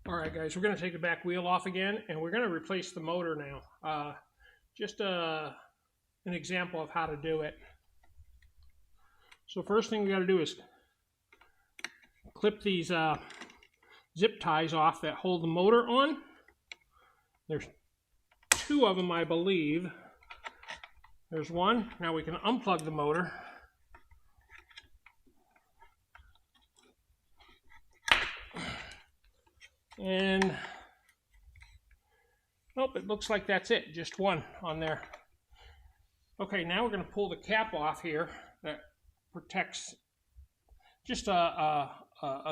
All right, guys, we're going to take the back wheel off again, and we're going to replace the motor now. Just an example of how to do it. So first thing we got to do is clip these zip ties off that hold the motor on. There's two of them, I believe. There's one. Now we can unplug the motor. And nope, it looks like that's it, just one on there. Okay, now we're going to pull the cap off here that protects, just a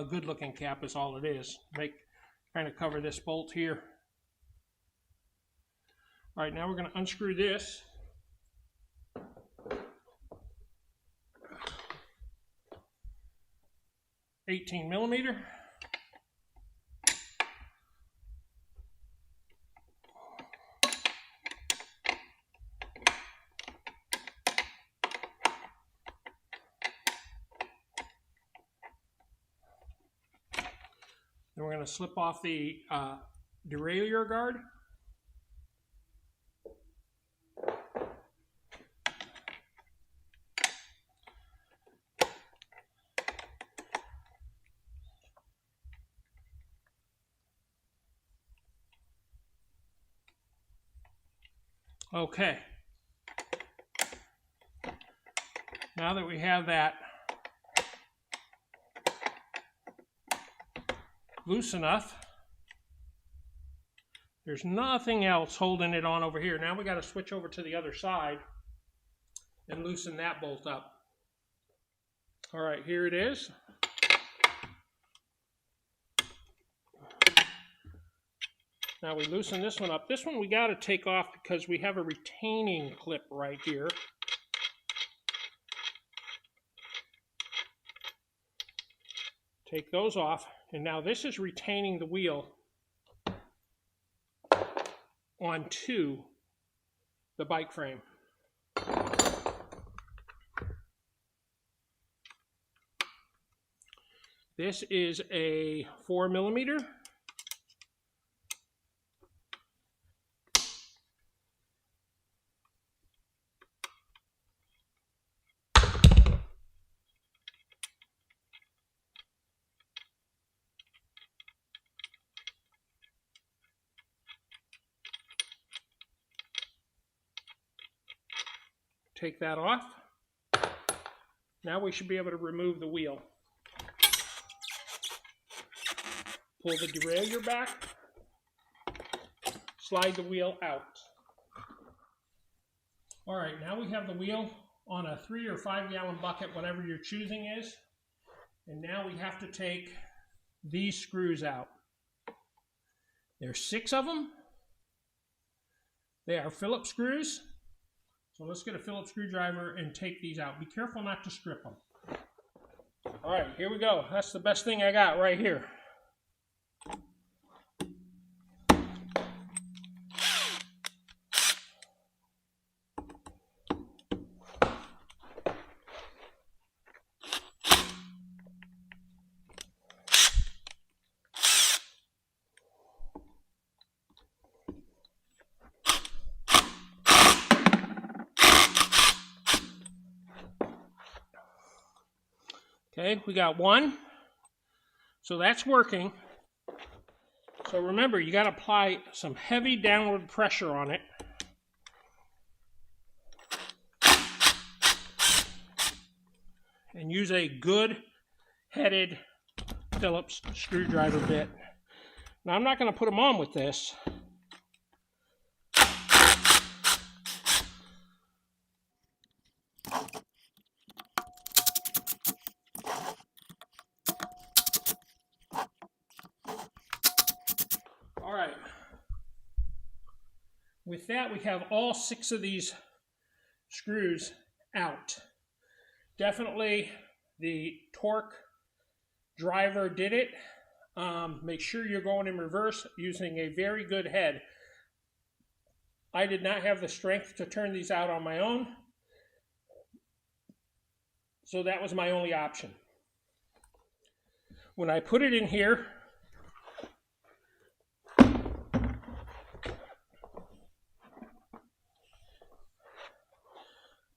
good looking cap is all it is. Kind of cover this bolt here. All right, now we're going to unscrew this. $18mm. Then we're going to slip off the derailleur guard. Okay. Now that we have that loose enough, there's nothing else holding it on over here. Now we got to switch over to the other side and loosen that bolt up. All right, here it is. Now we loosen this one up. This one we got to take off because we have a retaining clip right here. Take those off, and now this is retaining the wheel onto the bike frame. This is a 4mm. Take that off. Now we should be able to remove the wheel. Pull the derailleur back. Slide the wheel out. All right, now we have the wheel on a 3 or 5 gallon bucket, whatever your choosing is. And now we have to take these screws out. There's 6 of them. They are Phillips screws. So let's get a Phillips screwdriver and take these out. Be careful not to strip them. All right, here we go. That's the best thing I got right here. Okay, we got one. So that's working. So remember, you got to apply some heavy downward pressure on it. And use a good headed Phillips screwdriver bit. Now I'm not going to put them on with this. All right, with that we have all 6 of these screws out. Definitely the torque driver did it. Make sure you're going in reverse using a very good head. I did not have the strength to turn these out on my own, so that was my only option. When I put it in here,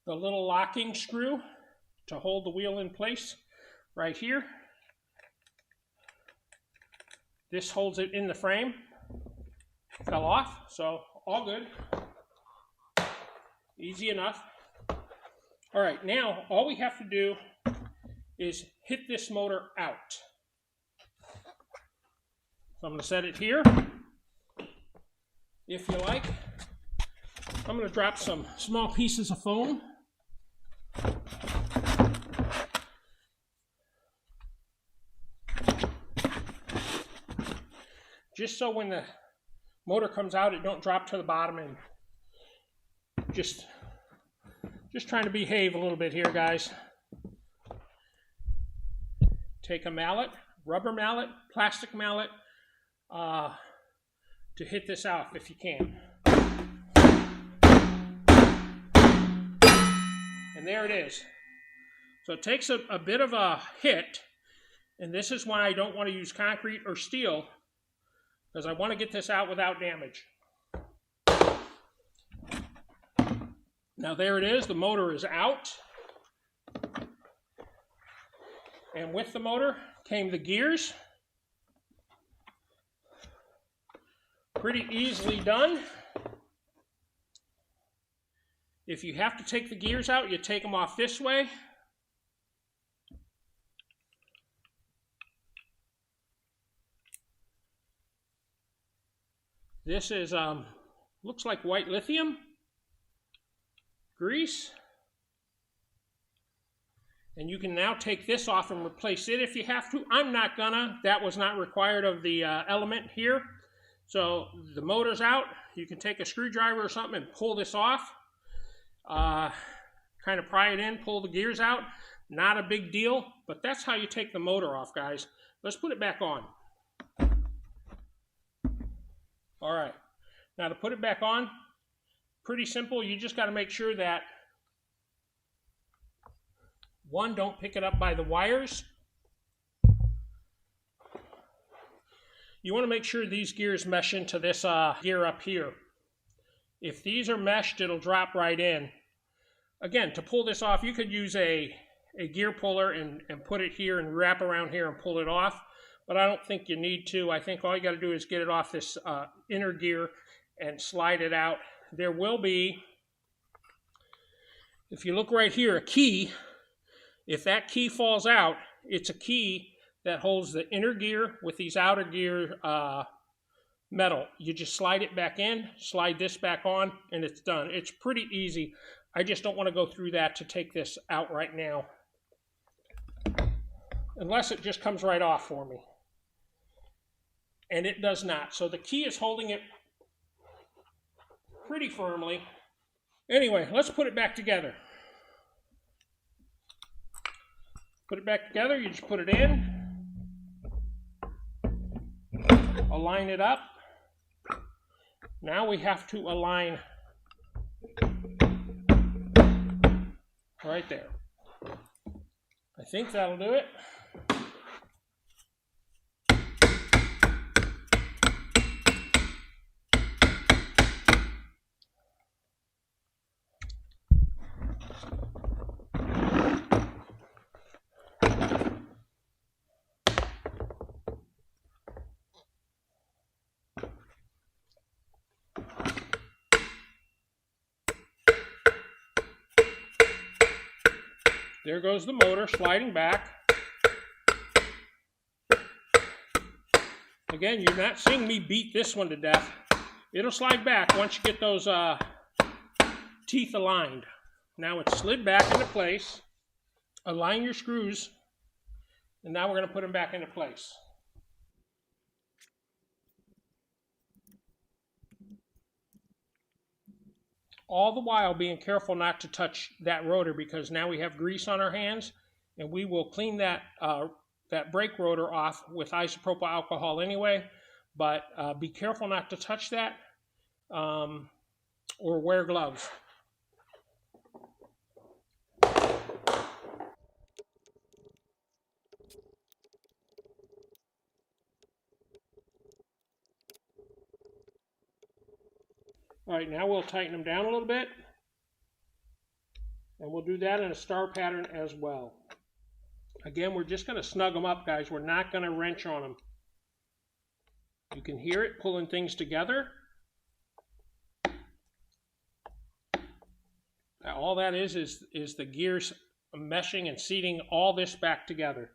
the little locking screw to hold the wheel in place right here. This holds it in the frame. Fell off, so all good. Easy enough. All right, now all we have to do is hit this motor out. So I'm going to set it here. If you like, I'm going to drop some small pieces of foam. Just so when the motor comes out, it don't drop to the bottom. And just trying to behave a little bit here, guys. Take a mallet, rubber mallet, plastic mallet, to hit this out if you can. And there it is. So it takes a bit of a hit, and this is why I don't want to use concrete or steel, because I want to get this out without damage. Now there it is, the motor is out. And with the motor came the gears. Pretty easily done. If you have to take the gears out, you take them off this way. This is, looks like white lithium grease. And you can now take this off and replace it if you have to. I'm not gonna. That was not required of the element here. So the motor's out. You can take a screwdriver or something and pull this off. Kind of pry it in, pull the gears out. Not a big deal, but that's how you take the motor off, guys. Let's put it back on. All right. Now to put it back on, pretty simple. You just got to make sure that, one, don't pick it up by the wires. You want to make sure these gears mesh into this gear up here. If these are meshed, it'll drop right in. Again, to pull this off, you could use a gear puller and put it here and wrap around here and pull it off. But I don't think you need to. I think all you got to do is get it off this inner gear and slide it out. There will be, if you look right here, a key. If that key falls out, it's a key that holds the inner gear with these outer gear metal. You just slide it back in, slide this back on, and it's done. It's pretty easy. I just don't want to go through that to take this out right now, unless it just comes right off for me. And it does not. So the key is holding it pretty firmly. Anyway, let's put it back together. Put it back together, you just put it in, align it up. Now we have to align right there. I think that'll do it. There goes the motor sliding back. Again, you're not seeing me beat this one to death. It'll slide back once you get those teeth aligned. Now it's slid back into place. Align your screws. And now we're going to put them back into place. All the while being careful not to touch that rotor, because now we have grease on our hands, and we will clean that that brake rotor off with isopropyl alcohol anyway. But be careful not to touch that or wear gloves. All right, now we'll tighten them down a little bit. And we'll do that in a star pattern as well. Again, we're just going to snug them up, guys. We're not going to wrench on them. You can hear it pulling things together. All that is the gears meshing and seating all this back together.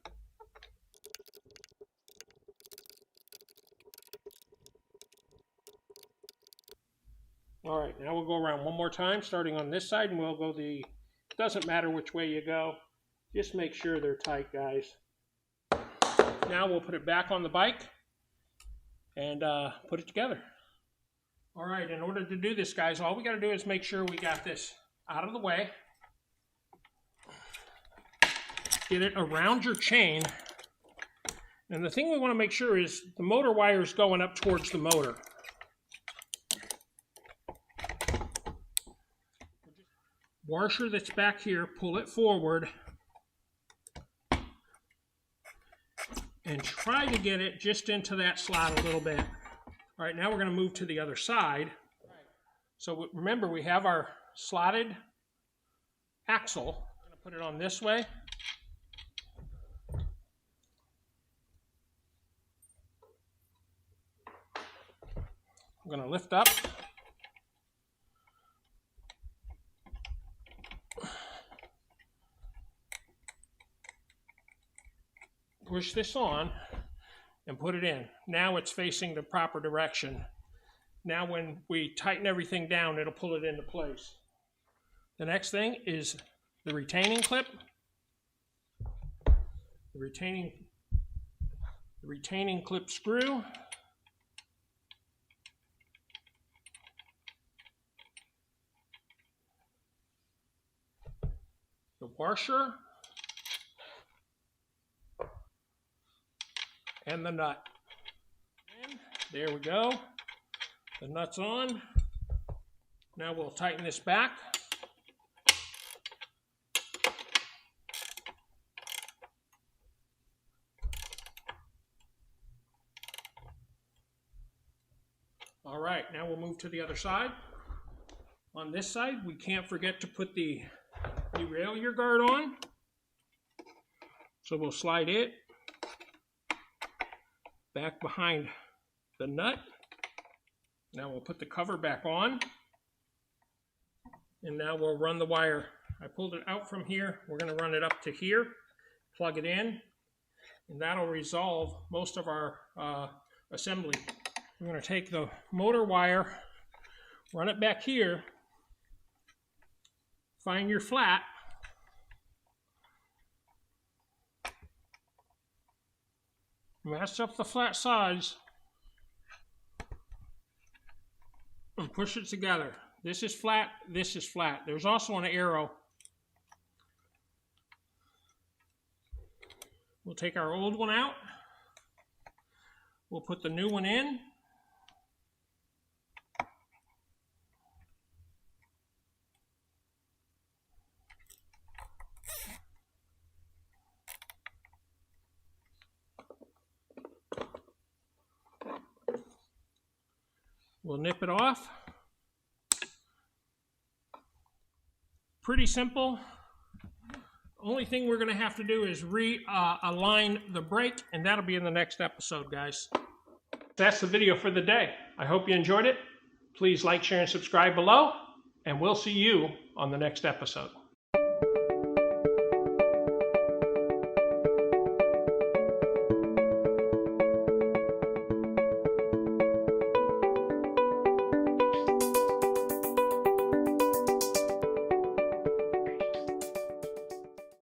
All right, now we'll go around one more time, starting on this side, and we'll go it doesn't matter which way you go. Just make sure they're tight, guys. Now we'll put it back on the bike and put it together. All right, in order to do this, guys, all we got to do is make sure we got this out of the way. Get it around your chain. And the thing we want to make sure is the motor wire is going up towards the motor. Washer that's back here, pull it forward and try to get it just into that slot a little bit. All right, now we're going to move to the other side. So remember, we have our slotted axle. I'm going to put it on this way. I'm going to lift up. Push this on and put it in. Now it's facing the proper direction. Now when we tighten everything down, it'll pull it into place. The next thing is the retaining clip. The retaining clip screw. The washer. And the nut. And there we go. The nut's on. Now we'll tighten this back. All right, now we'll move to the other side. On this side, we can't forget to put the derailleur guard on. So we'll slide it back behind the nut. Now we'll put the cover back on. And now we'll run the wire. I pulled it out from here. We're going to run it up to here, plug it in, and that'll resolve most of our assembly. We're going to take the motor wire, run it back here, find your flat, match up the flat sides, and push it together. This is flat, this is flat. There's also an arrow. We'll take our old one out. We'll put the new one in. We'll nip it off. Pretty simple. Only thing we're going to have to do is realign the brake, and that'll be in the next episode, guys. That's the video for the day. I hope you enjoyed it. Please like, share, and subscribe below, and we'll see you on the next episode.